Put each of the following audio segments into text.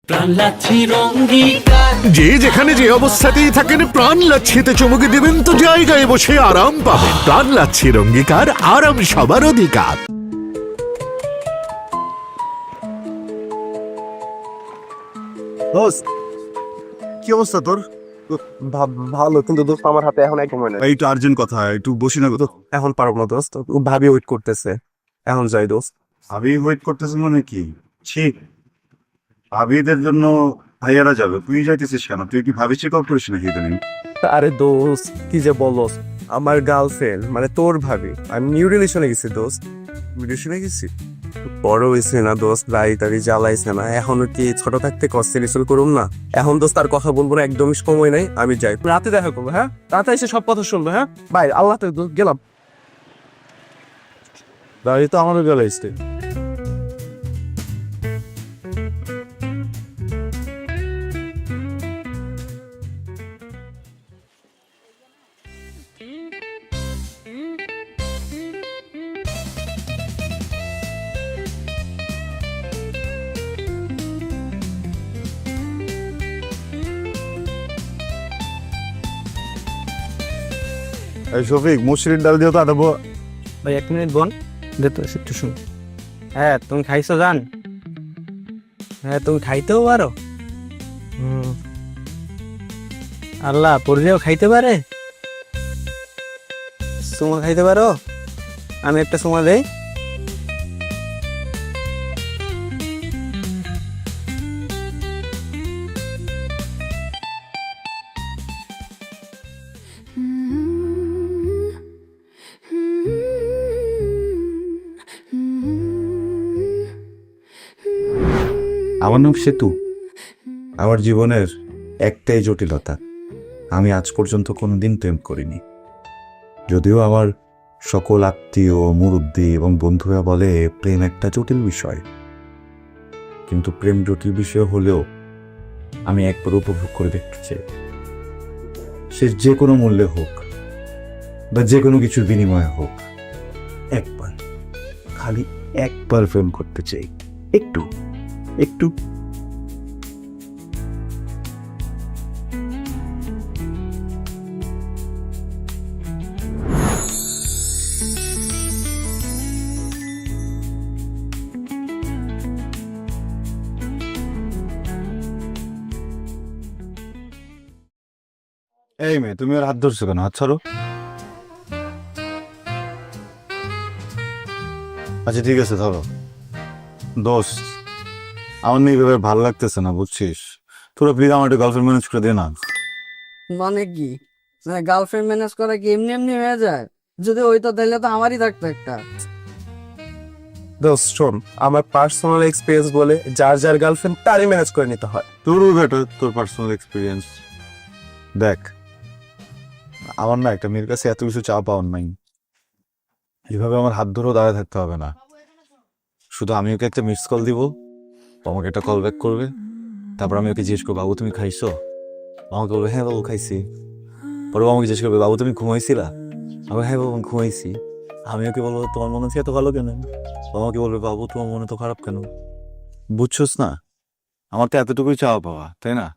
প্রাণ লাচ্ছির অঙ্গীকার। যে যেখানে যে অবস্থাতেই থাকেন প্রাণ লাচ্ছিতে চমকে দেবেন তো জায়গায় বসে আরাম পাবেন। প্রাণ লাচ্ছির অঙ্গীকার, আরাম সবার অধিকার। দোস্ত, কি অবস্থা তোর? ভালো, কিন্তু দোস্ত আমার হাতে এখন এক সময় নেই। এইটু আর্জেন্ট কথা, একটু বসি না। এখন পারবো না দোস্ত, ভাবি ওয়েট করতেছে। এখন যাই দোস্ত। ভাবি ওয়েট করতেছে মানে কি? ঠিক ভাবিদের জন্য ভাইয়ারা যাবে, তুই যাইতেছিস কেন? তুই কি ভাবি চেক আউট করিস নাকি ইদানিং? আরে দোস্ত, কি যে বলস, আমার গার্লফ্রেন্ড মানে তোর ভাবি, আমি নিউ রিলেশনে গেছি দোস্ত। রিলেশনে গেছি, বড় হয়েছে না দোস্ত, গাড়ি টাড়ি জ্বালাইছে না এখনো। কি ছোট থাকতে কষ্টে রিসল করুম না? এখন দোস্ত আর কথা বলবো না, একদমই সময় নাই। আমি যাই, রাতে দেখা করবো। হ্যাঁ, রাতে এসে সব কথা শুনবো। হ্যাঁ ভাই, আল্লাহ তো গেলাম। গাড়ি তো আমারও গেলে আসতে। এই শফিক, মুসুরির ডাল দিয়ে তো আটাবো। ভাই 1 মিনিট বোন, দে তো একটু শুন। হ্যাঁ, তুমি খাইছো জান? হ্যাঁ, তুমি খাইতেও পারো। আল্লাহ পরিরেও খাইতে পারে। সুমা খাইতে পারো? আমি একটা সুমা দেই। আমার নাম সেতু। আমার জীবনের একটাই জটিলতা, আমি আজ পর্যন্ত কোনোদিন প্রেম করিনি। যদিও আমার সকল আত্মীয়, মুরব্বী এবং বন্ধুরা বলে প্রেম একটা জটিল বিষয়, কিন্তু প্রেম জটিল বিষয় হলেও আমি একবার উপভোগ করে দেখতে চাই। সে যে কোনো মূল্যে হোক বা যে কোনো কিছুর বিনিময়ে হোক, একবার, খালি একবার প্রেম করতে চাই। একটু একটু এই মেয়ে, তুমি ওর হাত ধরছো কেন? হাত ছাড়ো। আচ্ছা ঠিক আছে, ধরো। দোস্ত, আমার নিয়ে এভাবে ভালো লাগতেছে না, বুঝছিস? তোরা প্লিজ আমার একটা গার্লফ্রেন্ড ম্যানেজ করে দে না। মানে কি, গার্লফ্রেন্ড ম্যানেজ করা কি এমনি এমনি হয়ে যায়? যদি হইতো তাহলে তো আমারই থাকতো একটা। দোস্ত শোন, আমার পার্সোনাল এক্সপিরিয়েন্স বলে যার যার গার্লফ্রেন্ড তারই ম্যানেজ করে নিতে হয়। তোর বেটার, তোর পার্সোনাল এক্সপিরিয়েন্স। দেখ, আমার না একটা মেয়ের কাছে এত কিছু চা পাওয়ার নাই। এভাবে আমার হাত ধরেও দাঁড়ায় থাকতে হবে না। শুধু আমি ওকে একটা মিস কল দিব, ও আমাকে একটা কল ব্যাক করবে, তারপর আমি ওকে জিজ্ঞেস করবো, বাবু তুমি খাইছো? আমাকে বলবে হ্যাঁ বাবু খাইছি। পরে ও আমাকে জিজ্ঞেস করবে, বাবু তুমি ঘুমাইছিলা? আমি হ্যাঁ বাবু ঘুমাইছি। আমি ওকে বলবো, তোমার মনে হচ্ছে এত ভালো কেন? ও আমাকে বলবে, বাবু তোমার মনে তো খারাপ কেন? বুঝছোস না? আমার তো এতটুকুই চাওয়া পাওয়া, তাই না?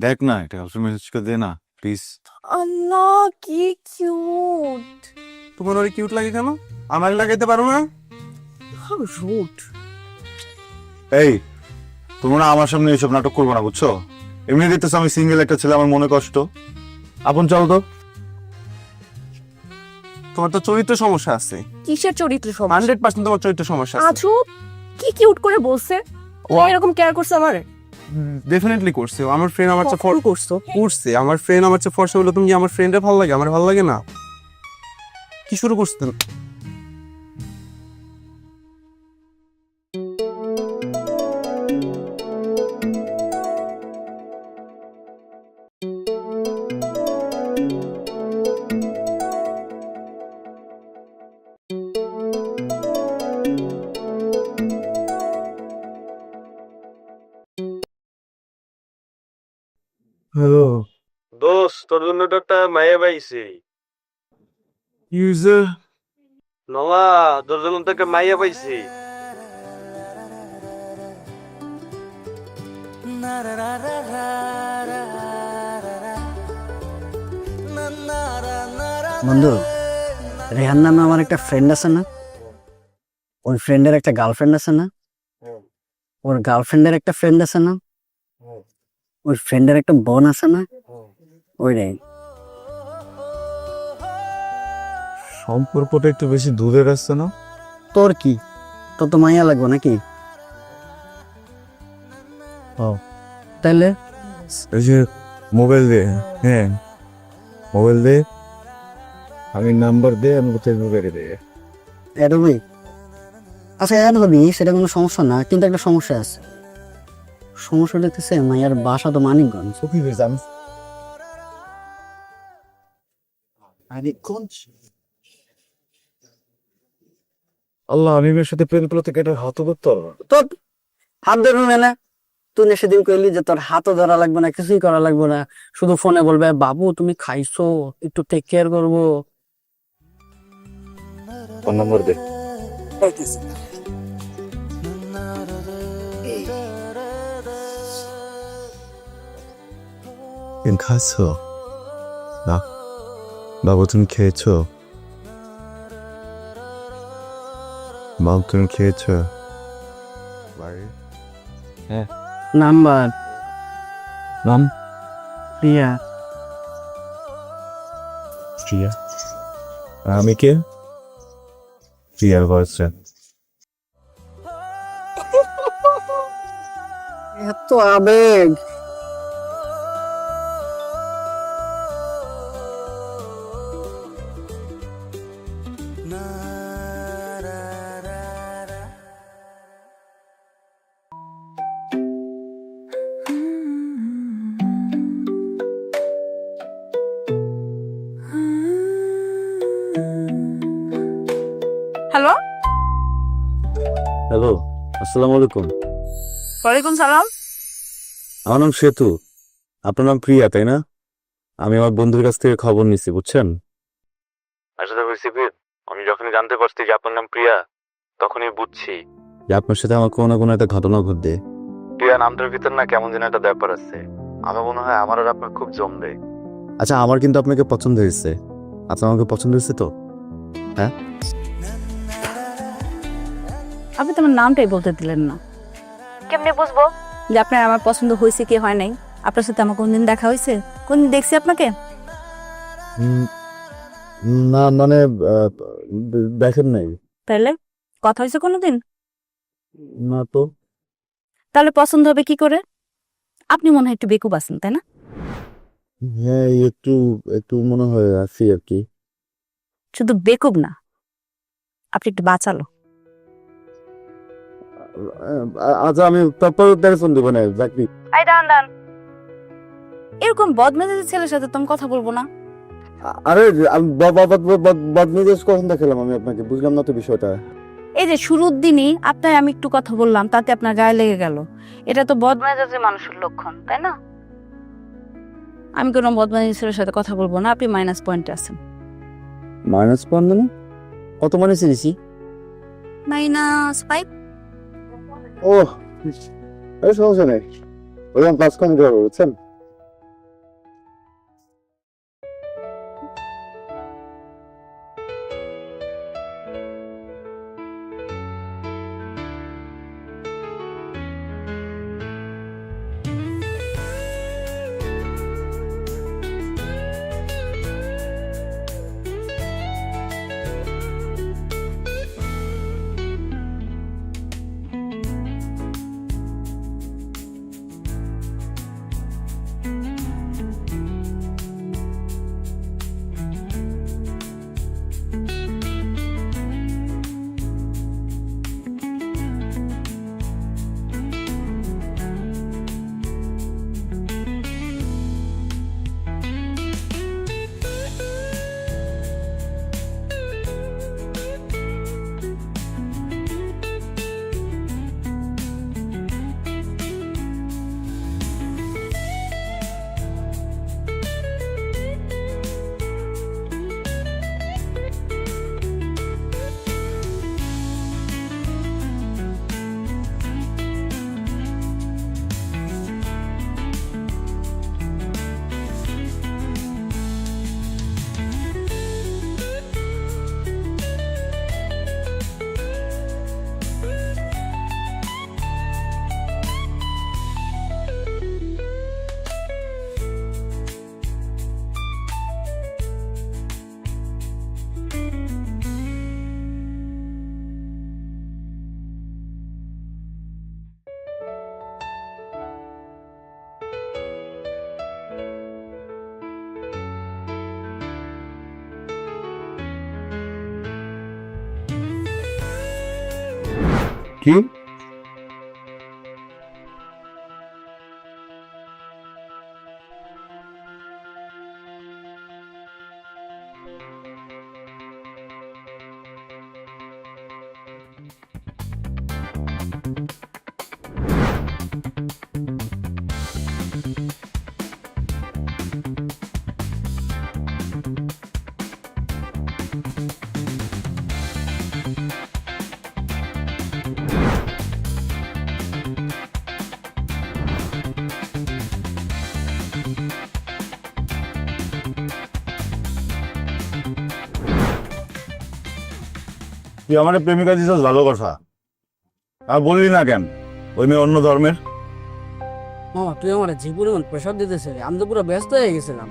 দেখ না, একটা গার্লফ্রেন্ড মেসেজ করে দে না প্লিজ। আল্লাহ কি কিউট। তোমার ওর কিউট লাগে কেন? আমার লাগাইতে পারো না? How rude. এই, তোমরা আমার সামনে এইসব নাটক করবো না, বুঝছো? এমনি দেখতেছো আমি সিঙ্গেল একটা ছেলে, আমার মনে কষ্ট। আপন চল তো। তোমার তো চরিত্র সমস্যা আছে। কিসের চরিত্র সমস্যা? 100% তোমার চরিত্র সমস্যা আছে। আজু কি কিউট করে বলছে, ও এরকম কেয়ার করছে আমারে। ডেফিনেটলি করছে। আমার ফ্রেন্ড আমার চেয়ে কখন করছো? করছে। আমার ফ্রেন্ড আমার চেয়ে ফর্সা হলো, তুমি কি আমার ফ্রেন্ডের ভালো লাগে? আমার ভালো লাগে না? কি শুরু করছেন? হ্যালো দোস্ত, তোর জন্য তো একটা মাইয়া পাইছি। ইউজার। নওয়া, তোর জন্য তো একটা মাইয়া পাইছি। বন্ধু, রেহান নামে আমার একটা ফ্রেন্ড আছে না, ওই ফ্রেন্ডের একটা গার্লফ্রেন্ড আছে না, ওর গার্লফ্রেন্ডের একটা ফ্রেন্ড আছে না, ওই ফ্রেন্ডের একটা বোন আছে না, ওই রে। সম্পর্কটা একটু বেশি দূরের আসছে না? তোর কি, তোর তো মাইয়া লাগবে নাকি? তাইলে এই যে মোবাইল দে, হ্যাঁ মোবাইল দে, আমি নাম্বার দে, আমি কোথায় মোবাইল দে। অ্যাড হবি? আচ্ছা অ্যাড হবি, সেটা কোনো সমস্যা না, কিন্তু একটা সমস্যা আছে। সমস্যা দেখতেছে মাইয়ার বাসা তো মানিকগঞ্জ। কি হয়েছে? আল্লাহ, আমি মেয়ের সাথে প্রেম করতে কেটে হাত ধরতে পারবো না। তোর হাত ধরবি মেলে, তুই না সেদিন কইলি যে তোর হাতও ধরা লাগবে না, কিছুই করা লাগবে না, শুধু ফোনে বলবে বাবু তুমি খাইছো, একটু টেক কেয়ার করবো। ফোন নম্বর দে। খাচ্ছো না বাবু? তুমি খেয়েছো? বাবু তুমি খেয়েছো? হ্যাঁ। নাম্বার নাম? প্রিয়া। প্রিয়া? আমি কে? প্রিয়ার বয়ফ্রেন্ড। এত আবেগ। হ্যালো, হ্যালো, আসসালামু আলাইকুম। ওয়ালাইকুম সালাম। আমার নাম সেতু, আপনার নাম প্রিয়া তাই না? আমি আমার বন্ধুর কাছ থেকে খবর নিচ্ছি, বুঝছেন? আসলে আমি যখনই জানতে পারছি যে আপনার নাম প্রিয়া, তখনই বুঝছি যে আপনার সাথে আমার কোনো না কোনো একটা ঘটনা ঘটবে। প্রিয়া নামটার ভিতর না কেমন যেন একটা ব্যাপার আছে। আমার মনে হয় আমার আর আপনার খুব জমবে। আচ্ছা, আমার কিন্তু আপনাকে পছন্দ হয়েছে। আচ্ছা, আমাকে পছন্দ হয়েছে তো? হ্যাঁ। আপনি তো আমার নামটাই বলতে দিলেন না, কেমনে বুঝবো যে আপনার আমার পছন্দ হয়েছে কি হয় নাই? আপনার সাথে আমার কোনদিন দেখা হয়েছে? কোনদিন দেখছি আপনাকে? না মানে দেখেন নাই। তাইলে কথা হয়েছে কোনোদিন? না তো। তাহলে পছন্দ হবে কি করে? আপনি মনে হয় একটু বেকুব আছেন, তাই না? হ্যাঁ, একটু একটু মনে হয় আছি আর কি। শুধু বেকুব না, আপনি একটু বাঁচালো। আচ্ছা, আমি তারপর টেলিফোন দেবো না। চাকরি এই দান দান, এরকম বদমেজাজি ছেলের সাথে তুমি কথা বলবো না। আরে আমি বদমেজাজ কখন দেখালাম আমি আপনাকে? বুঝলাম না তো বিষয়টা। এই যে শুরুর দিনই আপনার আমি একটু কথা বললাম, তাতে আপনার গায়ে লেগে গেল। এটা তো বদমেজাজি মানুষের লক্ষণ, তাই না? আমি কোনো বদমেজাজি ছেলের সাথে কথা বলবো না, আপনি মাইনাস পয়েন্টে আছেন। মাইনাস পয়েন্ট মানে? কত মাইনাস দিছি? -5। ও, আরে সমস্যা নেই, ওরকম প্লাস কম করবো, বুঝছেন? কি তুই আমার প্রেমিকা দিছিস ভালো কথা, আর বললি না কেন ওই মেয়ে অন্য ধর্মের? মামা তুই আমার যে পরিমাণ প্রেশার দিতেছে আমি তো পুরো ব্যস্ত হয়ে গেছিলাম।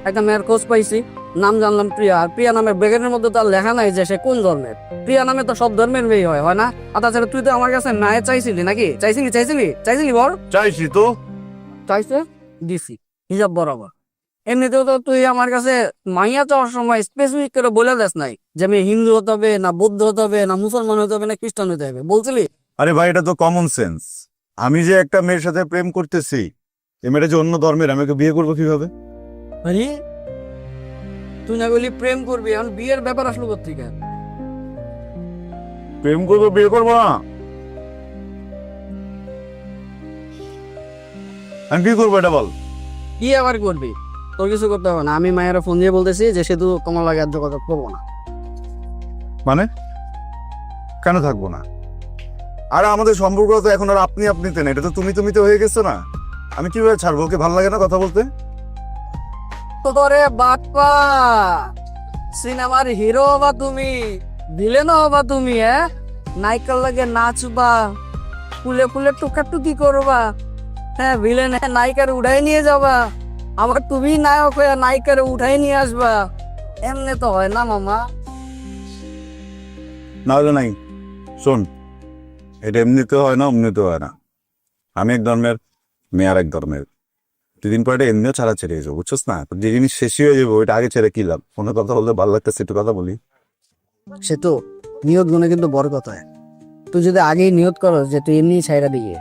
একটা মেয়ের খোঁজ পাইছি, নাম জানলাম প্রিয়া, আর প্রিয়া নামের ব্যাগের মধ্যে তার লেখা নাই যে সে কোন ধর্মের। প্রিয়া নামে তো সব ধর্মের মেয়ে হয় না? আর তাছাড়া তুই তো আমার কাছে না চাইছিলি নাকি? চাইছিলি বল। চাইছি তো, চাইছে দিছি হিসাব বরাবর। এমনিতেও তো তুই আমার কাছে মাইয়া চাওয়ার সময় স্পেসিফিক করে বলে দেস নাই যে আমি হিন্দু হতে হবে না বৌদ্ধ হতে হবে না মুসলমান হতে হবে না খ্রিস্টান হতে হবে, বলছিলি? আরে ভাই এটা তো কমন সেন্স। আমি যে একটা মেয়ের সাথে প্রেম করতেছি, এই মেয়েটা যে অন্য ধর্মের, আমি ওকে বিয়ে করবো কিভাবে? আরে তুই না বলি প্রেম করবি, এখন বিয়ের ব্যাপার আসলো কোথেকে? প্রেম করবো, বিয়ে করবো না? আমি কি করবো এটা বল? কি আবার করবি? তোর কিছু করতে হবে না, আমি মায়ের ফোন দিয়ে বলতেছি যে সে তো তোমার লাগে আর যোগাযোগ করবো না। মানে কেন থাকবো না? আর আমাদের সম্পর্ক তো এখন আর আপনি আপনিতে না, এটা তো তুমিতে হয়ে গেছে না। আমি কিভাবে ছাড়বো? ওকে ভালো লাগে না কথা বলতে? তো তোরে বাপ্পা সিনেমার হিরো হবা তুমি, ভিলেন হবা তুমি? নায়িকার লাগে নাচবা, ফুলে ফুলে টুকাটুকি করবা, হ্যাঁ ভিলেন নায়িকার উঠাই নিয়ে যাবা, আবার তুমি নায়ক হয়ে নায়িকার উঠাই নিয়ে আসবা। এমনি তো হয় না মামা। না হলে নাই। শোন, এটা এমনিতে হয় না, অমনিতে হয় না। আমি এক ধর্মের, মেয়ে আর এক ধর্মের। দুদিন পরে এটা এমনিও ছাড়া ছেড়ে যাবো, বুঝছস না? যে জিনিস শেষই হয়ে যাবো ওইটা আগে ছেড়ে কি লাভ? ফোনে কথা বলতে ভালো লাগতেছে, একটু কথা বলি। সে তো নিয়ত গুণে কিন্তু বড় কথা। তুই যদি আগেই নিয়ত করো যে তুই এমনি ছাইরা দিয়ে,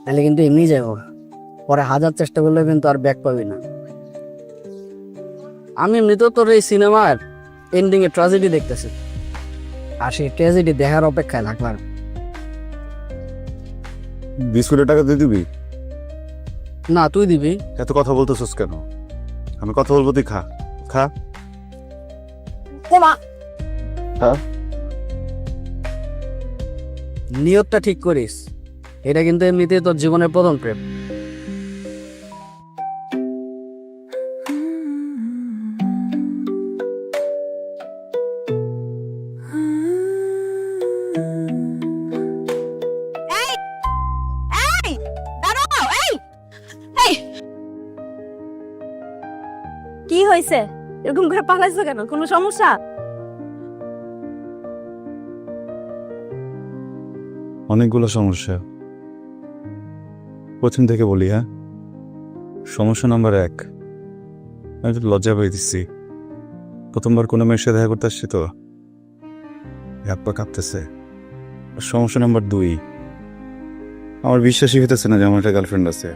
তাহলে কিন্তু এমনি যাবো, পরে হাজার চেষ্টা করলে কিন্তু আর ব্যাক পাবি না। আমি এমনিতেও তোর এই সিনেমার এন্ডিং এ ট্র্যাজেডি দেখতেছি, আর সেই ট্র্যাজেডি দেখার অপেক্ষায় লাগলাম। বিস্কুটের টাকা দিয়ে দিবি? না তুই দিবি। এত কথা বলতেছস কেন? আমি কথা বলবো, তুই খা খা। হ্যাঁ? নিয়তটা ঠিক করিস, এটা কিন্তু এমনিতেই তোর জীবনের প্রথম প্রেম। কি হয়েছে? এরকম করে পালাইছো কেন? কোনো সমস্যা? অনেকগুলো সমস্যা। প্রথম থেকে বলি, হ্যাঁ? সমস্যা নাম্বার 1, আমি তো লজ্জা পেয়ে দিচ্ছি। প্রথমবার কোনো মেয়ের সাথে দেখা করতে আসছি তো হাত পা কাঁপতেছে। সমস্যা নাম্বার 2, আমার বিশ্বাসই হইতেছে না যে আমার একটা গার্লফ্রেন্ড আছে।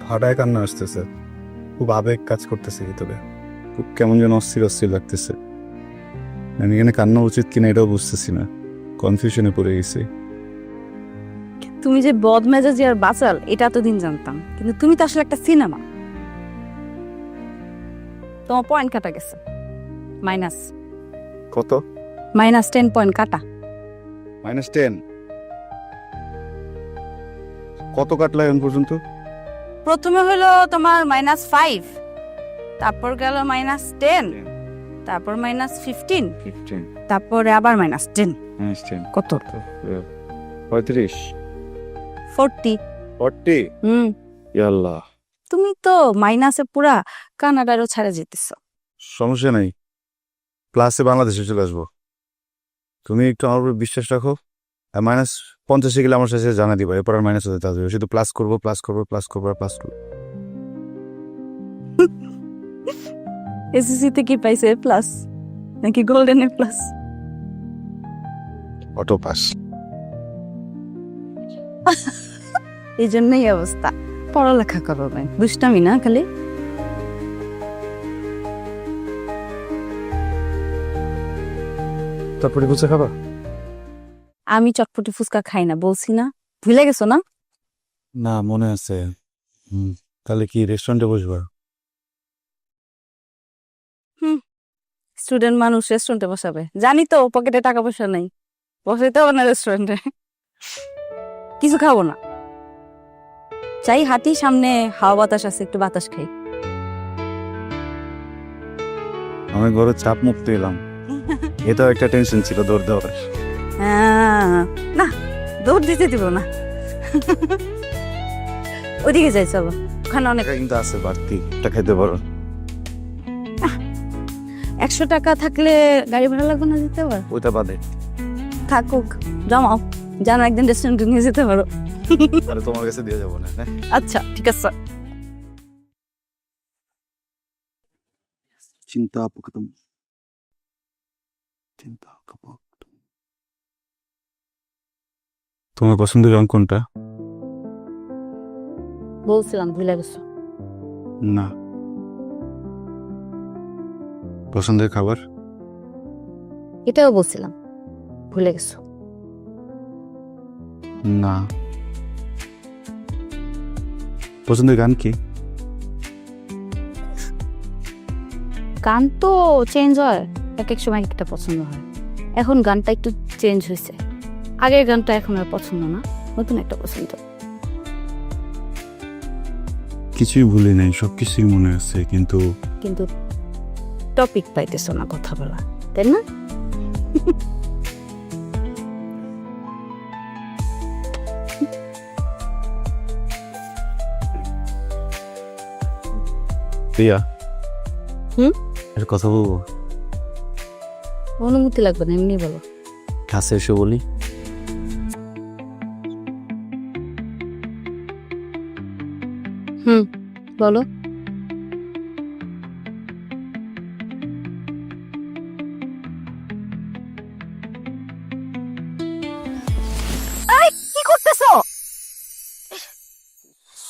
ফাটায় কান্না আসতেছে, খুব আবেগ কাজ করতেছে ভিতরে, খুব কেমন যেন অস্থির লাগতেছে। আমি এখানে কান্না উচিত কিনা এটাও বুঝতেছি না, কনফিউশনে পড়ে গেছি। তুমি যে বদমেজাজি আর বাচাল এটা এতদিন জানতাম, কিন্তু তুমি তো আসলে একটা সিনেমা। তোমার পয়েন্ট কাটা গেছে, মাইনাস। কত? -10 পয়েন্ট কাটা। -10? কত কাটলা এখন পর্যন্ত? প্রথমে হলো তোমার -5, তারপর গেল -10, তারপর -15, তারপরে আবার -10। কত? 35 40। ইয়াল্লাহ, তুমি তো মাইনাসে পুরা কানাডারও ছাড়া যেতেছ। সমস্যা নাই, প্লাসে বাংলাদেশে চলে আসবো। তুমি একটু আমার উপর বিশ্বাস রাখো, আর -50 গেলে আমার সাথে জানা দিবা, এরপর আর মাইনাস হতে থাকবে। শুধু প্লাস করবো আর প্লাস করবো। এসএসসিতে কি পাইছে? প্লাস নাকি গোল্ডেন প্লাস? Auto pass. এই জন্যই অবস্থা। পড়ালেখা করো না, দুষ্টামি না খালি। তারপরে বুঝে খাবা? আমি চটপটি ফুচকা খাই না, বলছি না? ভুলে গেছো না? না, মনে আছে। তাহলে কি রেস্টুরেন্টে বসবো? স্টুডেন্ট মানুষ রেস্টুরেন্টে বসাবে? জানি তো পকেটে টাকা পয়সা নাই, বসাইতে হবে না রেস্টুরেন্টে। কিছু খাবো না, চাই হাঁটি, সামনে হাওয়া বাতাস আছে, একটু বাতাস খাই। আমি ঘরে চাপ মুক্ত এলাম। এটাও একটা টেনশন ছিল দৌড় দেওয়ার। না, দৌড় দিতে দিব না। ওদিকে যাই, চলো, ওখানে অনেক। কিন্তু আছে বাড়তি, এটা খেতে পারো। 100 টাকা থাকলে গাড়ি ভাড়া লাগবে না, যেতে পারো। ওইটা বাদে থাকুক, জমাও, জানো একদিন রেস্টুরেন্টে নিয়ে যেতে পারো। তাহলে তোমার কাছে দিয়ে যাবো না। আচ্ছা ঠিক আছে। চিন্তা তোমার পছন্দের রং কোনটা? বলছিলাম ভুলে গেছো। না। পছন্দের খাবার? এটাও বলছিলাম, ভুলে গেছো। না। পছন্দের গান কি? গান তো চেঞ্জ হয়, এক এক সময় একটা পছন্দ হয়। এখন গানটা একটু চেঞ্জ হয়েছে, আগের গানটা এখন আর পছন্দ না, নতুন একটা পছন্দ। কিছুই ভুলি নাই, সবকিছুই মনে আছে, কিন্তু কিন্তু টপিক পাইতেছো না কথা বলা, তাই না? প্রিয়া, হুম? এর কথা বলবো? অনুমতি লাগবে না, এমনি বলো। কাছে এসে বলি? বলো। কি করতেছো?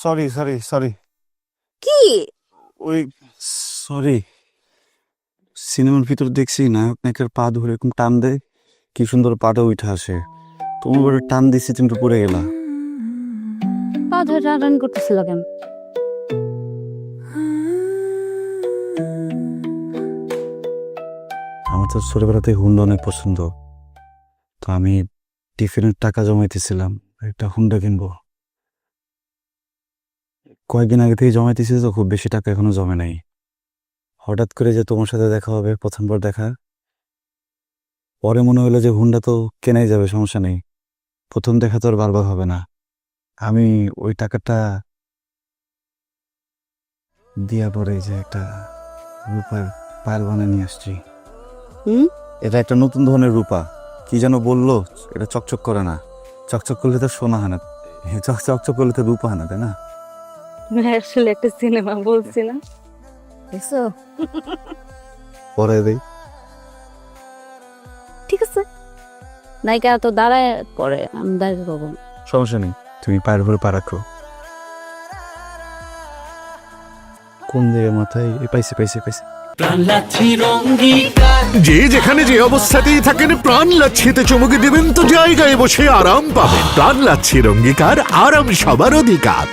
Sorry sorry sorry. কি? ওই সরি, সিনেমার ভিতর দেখছি নায়ক নায়িকার পা ধরে এরকম টান দেয়, কি সুন্দর পাটা উঠে আসে, তোমার উপরে টান দিছি, তুমি তো পড়ে গেলা। পা ধরে টান করতেছিল কেন? আমার তো ছোটবেলাতে হুন্ডা অনেক পছন্দ, তো আমি টিফিনের টাকা জমাইতেছিলাম, একটা হুন্ডা কিনবো। কয়েকদিন আগে থেকে জমাইতেছি, তো খুব বেশি টাকা এখনো জমে নাই। হঠাৎ করে যে তোমার সাথে দেখা হবে, প্রথমবার দেখা, পরে মনে হলো যে হুন্ডা তো কেনাই যাবে, সমস্যা নেই, প্রথম দেখা তো আর বারবার হবে না। আমি ওই টাকাটা দিয়া পরে যে একটা রূপার পায়েল বানিয়ে নিয়ে আসছি। এটা একটা নতুন ধরনের রূপা, কি যেন বললো, এটা চকচক করে না, চকচক করলে তো সোনা হয় না, চকচক করলে তো রূপা হয় না, তাই না? আসলে একটা সিনেমা বলছি না, দেখছো? পরে দেই। ঠিক আছে, নায়িকা তো দাঁড়ায় পরে, আমি দাঁড়িয়ে পাবো। সমস্যা নেই, তুমি পায়ের উপরে পা রাখো। কোন দিকে মাথায়? পাইছি পাইছি পাইছি। যে যেখানে যে অবস্থাতেই থাকেন, প্রাণ লাচ্ছিতে চমকে দেবেন তো জায়গায় বসে আরাম পাবেন। প্রাণ লাচ্ছির অঙ্গীকার, আরাম সবার অধিকার।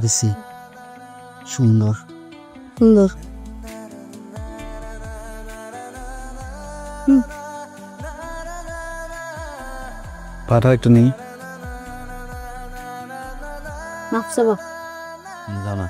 বেশি সুন্দর সুন্দর। পাটা একটু নেই, নাফসাবা জানা।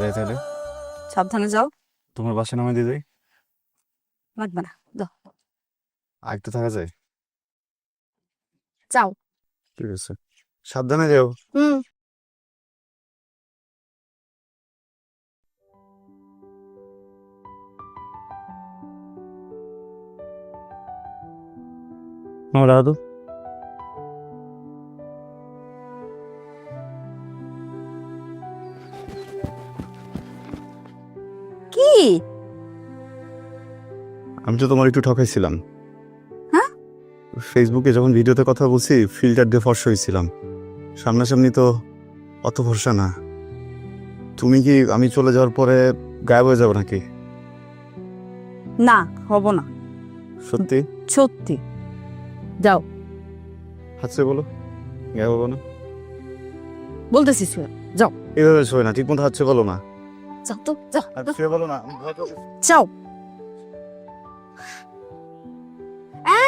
যাই তাহলে? সাবধানে যাও। তোমার বাসা নামে দিয়ে যাই? লাগবে না, যাও। আর একটু থাকা যায়? যাও। ঠিক আছে, সাবধানে যাও। হুম। দাদু কি? আমি তো তোমার একটু ঠকাইছিলাম। হ্যাঁ? ফেসবুকে যখন ভিডিওতে কথা বলছি ফিল্টার দিয়ে ফর্সা হয়েছিলাম, সামনাসামনি তো অত ভরসা না। তুমি কি আমি চলে যাওয়ার পরে গায়েব হয়ে যাবো নাকি? না, হব না। সত্যি? সত্যি। যাও। হাতছে বলো, গায়েব হবো না। বলতেছি শুয়ে যাও। এভাবে শোয় না, ঠিক মতো হাতছে বলো না। যাও তো, যাও। আর শুয়ে বলো না। যাও।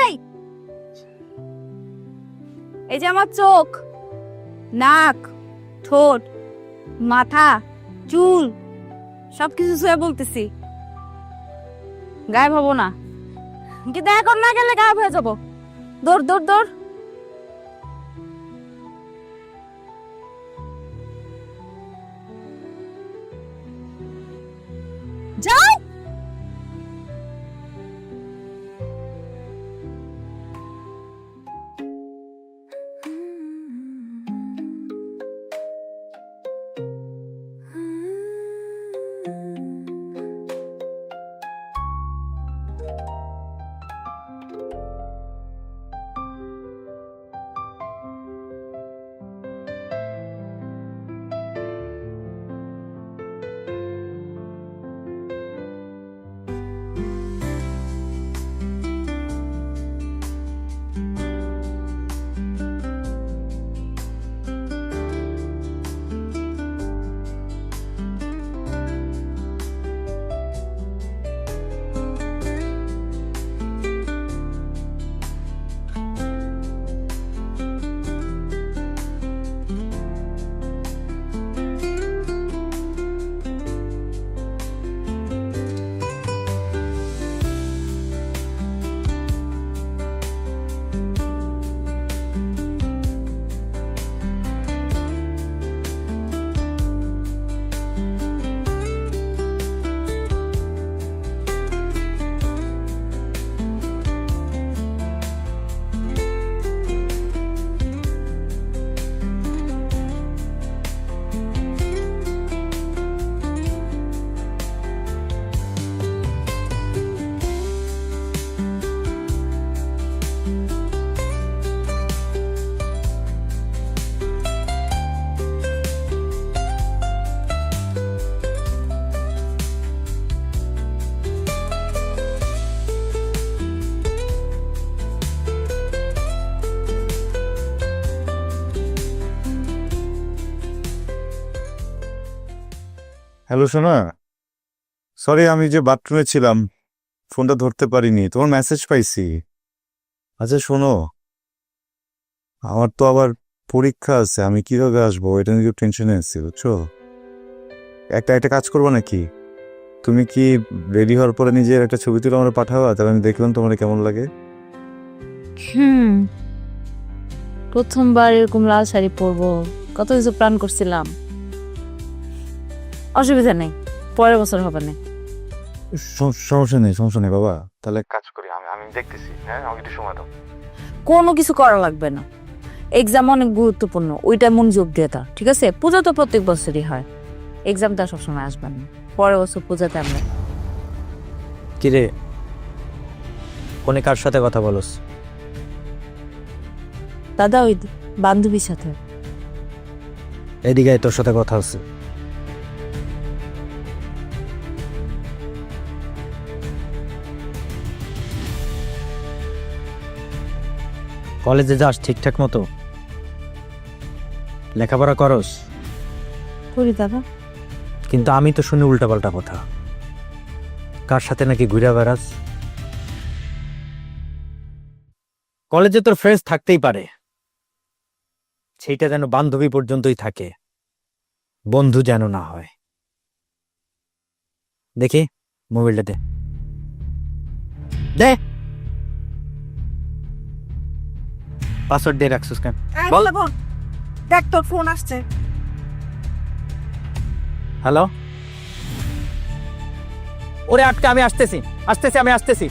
এই, এই যে আমার চোখ, নাক, ঠোঁট, মাথা, চুল সবকিছু শুয়ে বলতেছি। গায়েব হবো না, কিন্তু এখন না গেলে গায়েব হয়ে যাবো। দৌড় দৌড় দৌড়। যাও। হ্যালো সোনা, সরি আমি যে বাথরুমে ছিলাম ফোনটা ধরতে পারিনি, তোমার মেসেজ পাইছি। আচ্ছা শোনো, আমার তো আবার পরীক্ষা আছে, আমি কিভাবে আসবো এটা নিয়ে টেনশনে আছি বুঝছো। একটা কাজ করবো নাকি, তুমি কি রেডি হওয়ার পরে নিজের একটা ছবি তুলে আমার পাঠাবা, তাহলে আমি দেখলাম তোমার কেমন লাগে। প্রথমবার এরকম লাল শাড়ি পরবো, কত কিছু প্ল্যান করছিলাম। অসুবিধা নেই, পরের বছর হবে না। সমস্যা নেই বাবা, তাহলে কাজ করি, আমি দেখতেছি। হ্যাঁ আমাকে একটু সময় দাও। কোনো কিছু করা লাগবে না, এক্সাম অনেক গুরুত্বপূর্ণ, ওইটা মনোযোগ দিয়ে দাও, ঠিক আছে? পূজা তো প্রত্যেক বছরই হয়, এক্সামটা সবসময় আসবেন না, পরের বছর পূজাতে আমরা। কিরে, কোনে কার সাথে কথা বলস? দাদা ওই বান্ধবীর সাথে। এদিকে আয়, তোর সাথে কথা আছে। কলেজে যাস ঠিকঠাক মতো? লেখাপড়া করস? করি দাদা। কিন্তু আমি তো শুনি উল্টাপাল্টা কথা, কার সাথে নাকি ঘুরে বেড়াস। কলেজে তোর ফ্রেন্ডস থাকতেই পারে, সেইটা যেন বান্ধবী পর্যন্তই থাকে, বন্ধু যেন না হয়। দেখি মোবাইলটা দে দে পাসওয়ার্ড দিয়ে রাখছিস কেন বল। দেখ তোর ফোন আসছে। হ্যালো ওরে আটকে আমি আসতেছি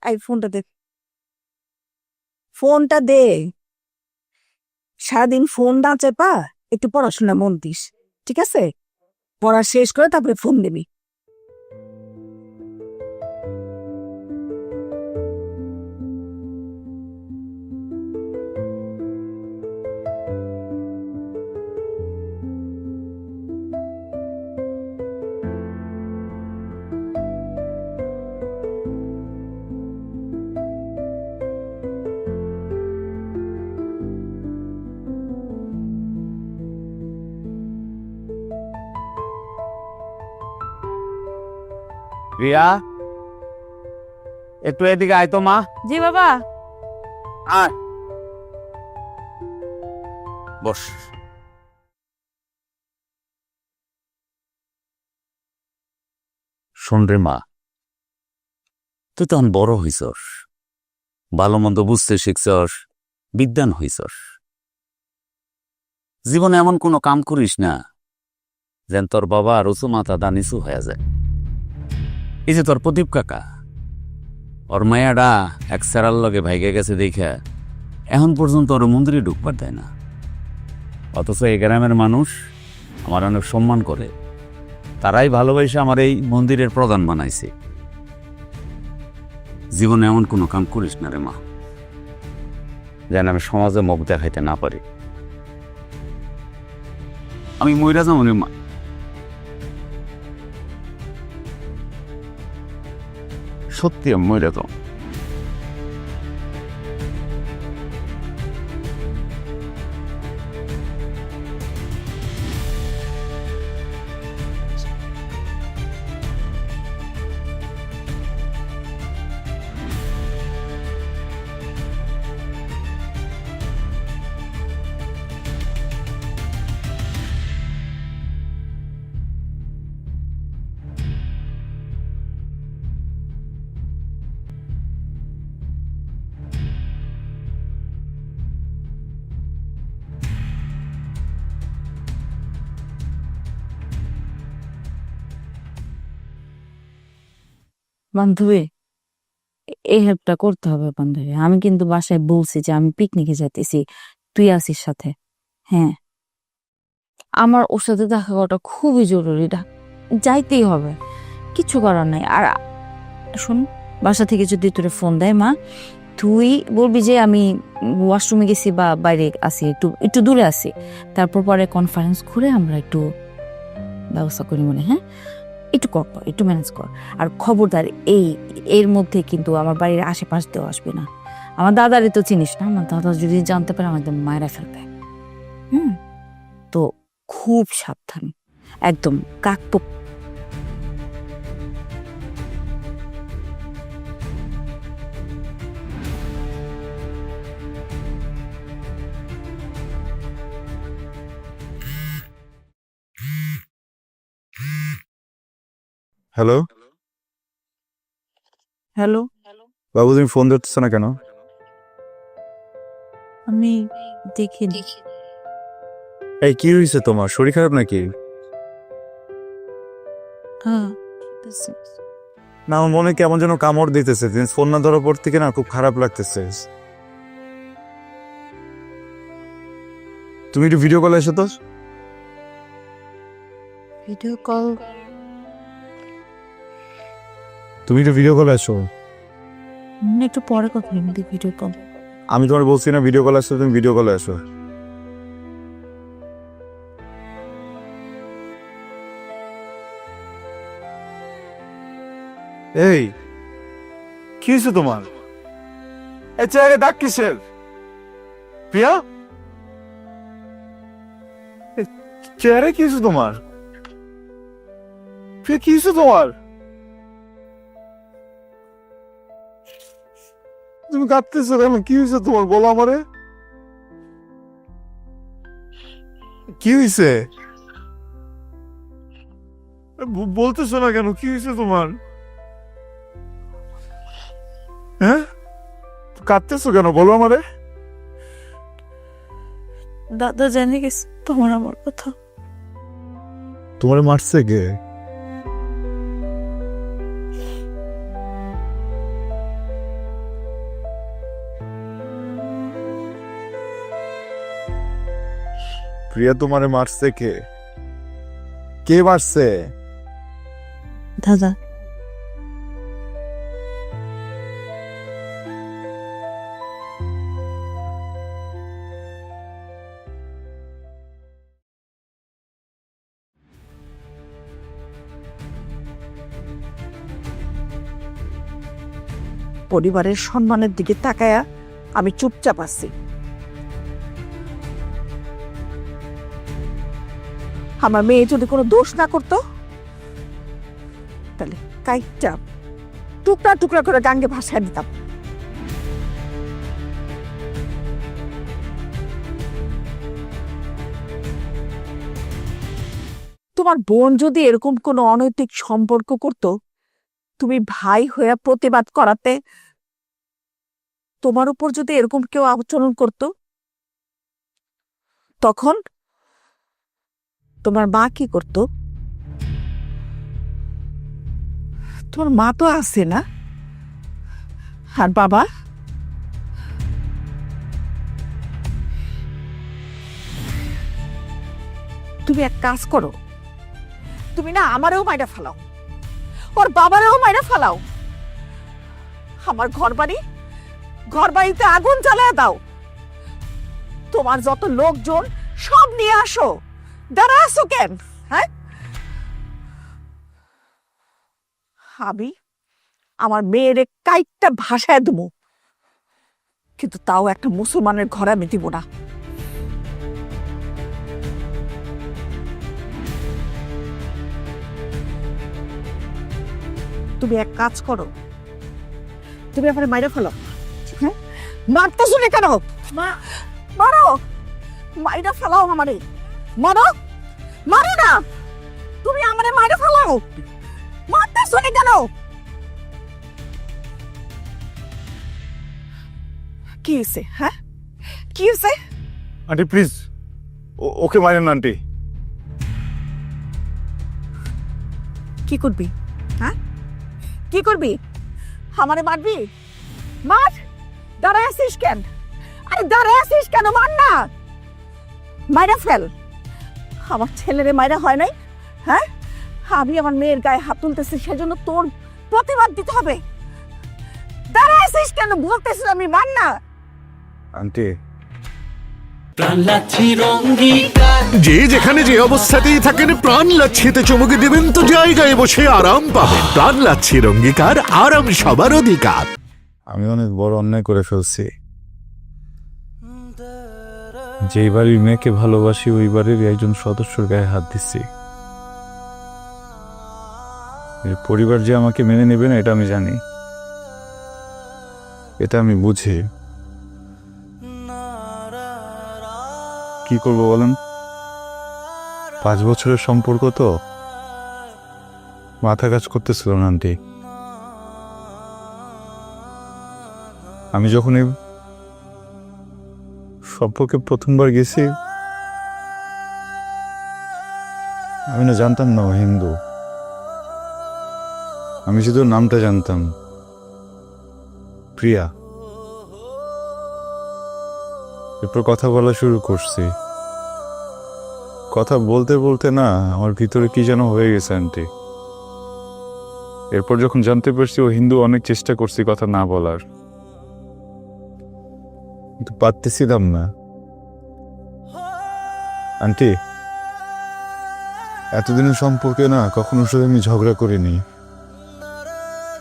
এই ফোনটা দে, ফোনটা দে। সারাদিন ফোন না চেপা একটু পড়াশোনা মন দিস, ঠিক আছে? পড়া শেষ করে তারপরে ফোন দিবি। রিয়া একটু এদিকে আয় তো মা। জি বাবা। আয় বস। শোন রে মা, তুই তখন বড় হইছস, ভালো মন্দ বুঝতে শিখছস, বিদ্যান হইছস। জীবনে এমন কোনো কাম করিস না যেন তোর বাবা আর উঁচু মাথা দা নিচু হয়ে যায়। এই যে তোর প্রদীপ কাকা, ওর মায়াডা এক সেরার লগে ভাইগে গেছে দেখে এখন পর্যন্ত ওর মন্দিরে ঢুকবার দেয় না। অথচ এই গ্রামের মানুষ আমার অনেক সম্মান করে, তারাই ভালোবাসে আমার এই মন্দিরের প্রধান বানাইছে। জীবনে এমন কোনো কাম করিস না রে মা যেন আমি সমাজে মুখ দেখাইতে না পারি। আমি মইরা যাবো রে মা। সত্যি আমি মইরা যাবো। বান্ধবী এই হেল্পটা করতে হবে বান্ধবী। আমি কিন্তু বাসায় বলছি যে আমি পিকনিকে যাইতেছি, তুই আসিস সাথে। হ্যাঁ আমার ওর সাথে দেখা করাটা খুবই জরুরি, যাইতেই হবে, কিছু করার নাই। আর শোন, বাসা থেকে যদি তোরে ফোন দেয় মা, তুই বলবি যে আমি ওয়াশরুমে গেছি বা বাইরে আসি, একটু দূরে আসি, তারপর পরে কনফারেন্স করে আমরা একটু ব্যবস্থা করি মনে। হ্যাঁ একটু কর, একটু ম্যানেজ কর। আর খবরদার এর মধ্যে কিন্তু আমার বাড়ির আশেপাশ দিয়েও আসবে না। আমার দাদারে তো চিনিস না, আমার দাদা যদি জানতে পারে আমাদের মায়েরা ফেলবে। তো খুব সাবধান, একদম কাক হ্যালো হ্যালো বাবু, তুমি ফোন ধরতেছো না কেন? আমি দেখি। এই কি হয়েছে তোমার? শরীর খারাপ নাকি? হ্যাঁ না, আমার মনে কেমন যেন কামড় দিতেছে। তুমি ফোন না ধরার পর থেকে না খুব খারাপ লাগতেছে। তুমি একটু ভিডিও কল এসো তো। Video call? তুমি একটু ভিডিও কল আসো। একটু পরে কথা বলি। Video call? আমি তোমার বলছি না ভিডিও কল আসো, তুমি ভিডিও কল আসো। এই কি হয়েছে তোমার? এই চেয়ারে দাগ কিসের? প্রিয়া, চেয়ারে কি হয়েছে তোমার? প্রিয়া কি হয়েছে তোমার? তুমি কাঁদতেছো কেন? কি হয়েছে তোমার? বলো আমারে কি হয়েছে। বলতেছো না কেন? কি হয়েছে তোমার? হ্যাঁ, কাঁদতেছো কেন? বলো আমারে। দাদা জানি গেছে তোমার আমার কথা। তোমারে মারছে কে? প্রিয়া, তোমারে মারছে কে? কে মারছে? দাদা পরিবারের সম্মানের দিকে তাকায়া আমি চুপচাপ আছি। আমার মেয়ে যদি কোনো দোষ না করতো তাহলে কাইটটা টুকরা টুকরা করে গাঙ্গে ভাসায় দিতাম। তোমার বোন যদি এরকম কোনো অনৈতিক সম্পর্ক করত, তুমি ভাই হয়ে প্রতিবাদ করাতে, তোমার উপর যদি এরকম কেউ আচরণ করত, তখন তোমার মা কি করত? তোমার মা তো আছে না? আর বাবা? তুমি এক কাজ করো, তুমি না আমারেও মাইরা ফেলাও, ওর বাবারেও মাইরা ফেলাও, আমার ঘর বাড়িতে আগুন জ্বালায় দাও, তোমার যত লোকজন সব নিয়ে আসো। দাঁড়া আসো কেন? হ্যাঁ, আমি আমার মেয়ের কাইটটা ভাষায় দেবো, কিন্তু তাও একটা মুসলমানের ঘরে আমি দিব না। তুমি এক কাজ করো, তুমি আমার মাইরা ফেলো। হ্যাঁ, মারতে শুনে কেন? মারো, মাইরা ফেলাও আমারে, মারো, মারো না, তুমি আমারে মাইরা ফেলাও, মারতে শুনে কেন? কি হয়েছে? হ্যাঁ, কি হয়েছে? আন্টি প্লিজ, ওকে মারেন না আন্টি। কি করবি? হ্যাঁ, কি করবি? আমারে মারবি? মার, দাঁড়ায় আছিস কেন? আরে দাঁড়ায় আছিস কেন? মার না, মাইরা ফেল। আমার ছেলেরে মাইরা হয় নাই? হ্যাঁ, আমি আমার মেয়ের গায়ে হাত তুলতেছি, সেজন্য তোর প্রতিবাদ দিতে হবে। দাঁড়ায় আছিস কেন? বলতেছিস আমি, মার না। আন্টি, প্রাণ লাচ্ছির অঙ্গীকার যে যেখানে যে অবস্থাতেই থাকেন প্রাণ লাচ্ছিতে চমকে দেবেন তো জায়গায় বসে আরাম পাবেন। প্রাণ লাচ্ছির অঙ্গীকার, আরাম সবার অধিকার। আমি অনেক বড় অন্যায় করে ফেলছি। যেই বাড়ির মেয়েকে ভালোবাসি ওই বাড়ির একজন সদস্যর গায়ে হাত দিচ্ছি। এর পরিবার যে আমাকে মেনে নেবে না এটা আমি জানি, এটা আমি বুঝি। কি করবো বলেন? 5 বছরের সম্পর্ক তো, মাথা কাজ করতেছিল না আন্টি। আমি যখন এই সম্পর্কে প্রথমবার গেছি, আমি না জানতাম না ও হিন্দু। আমি শুধু নামটা জানতাম, প্রিয়া। এরপর কথা বলা শুরু করছি। কথা বলতে বলতে না আমার ভিতরে কি যেন হয়ে গেছে আন্টি। এরপর যখন জানতে পারছি ও হিন্দু, অনেক চেষ্টা করছি কথা না বলার, কিন্তু পারতেছিলাম না। আন্টি, এতদিনের সম্পর্কে না কখনো সাথে আমি ঝগড়া করিনি,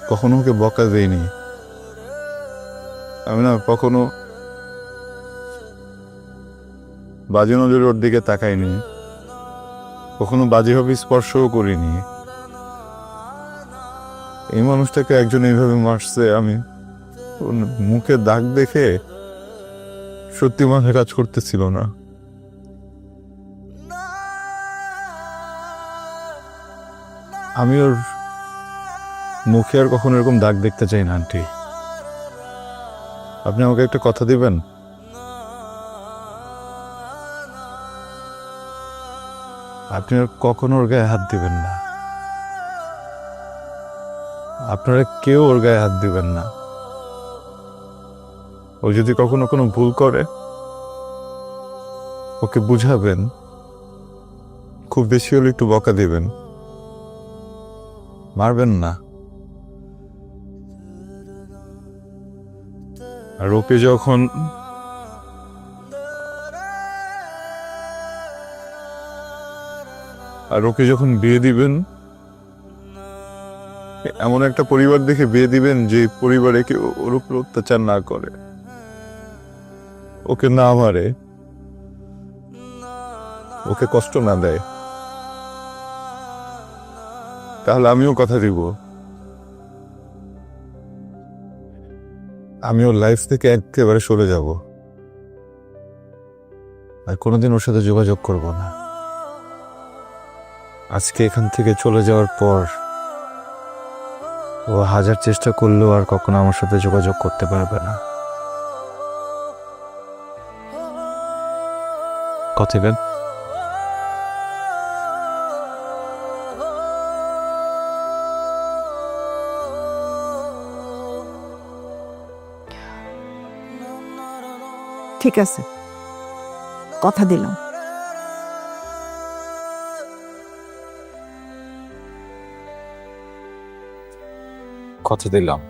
কখনো ওকে বকা দেইনি। আমি না কখনো বাজে নজরে ওর দিকে তাকাইনি, কখনো বাজেভাবে স্পর্শও করিনি। এই মানুষটাকে একজন এইভাবে মারছে, আমি ওর মুখে দাগ দেখে সত্যি মাথায় কাজ করতেছিল না। আমি ওর মুখে আর কখনো এরকম দাগ দেখতে চাই না আন্টি। আপনি আমাকে একটা কথা দিবেন? আপনি আর কখনো ওর গায়ে হাত দিবেন না। আপনারা কেউ ওর গায়ে হাত দিবেন না। ও যদি কখনো কোনো ভুল করে ওকে বুঝাবেন, খুব বেশি হলে একটু বকা দিবেন, মারবেন না। আর ওকে যখন বিয়ে দিবেন, এমন একটা পরিবার দেখে বিয়ে দিবেন যে পরিবারে কেউ ওর উপর অত্যাচার না করে, ওকে না মারে, ওকে কষ্ট না দেয়। তাহলে আমিও কথা দিব, আমি ওর লাইফ থেকে একেবারে সরে যাব আর কোনোদিন ওর সাথে যোগাযোগ করব না। আজকে এখান থেকে চলে যাওয়ার পর ও হাজার চেষ্টা করলেও আর কখনো আমার সাথে যোগাযোগ করতে পারবে না। কথা দেন? ঠিক আছে, কথা দিলাম। কথা দিলাম।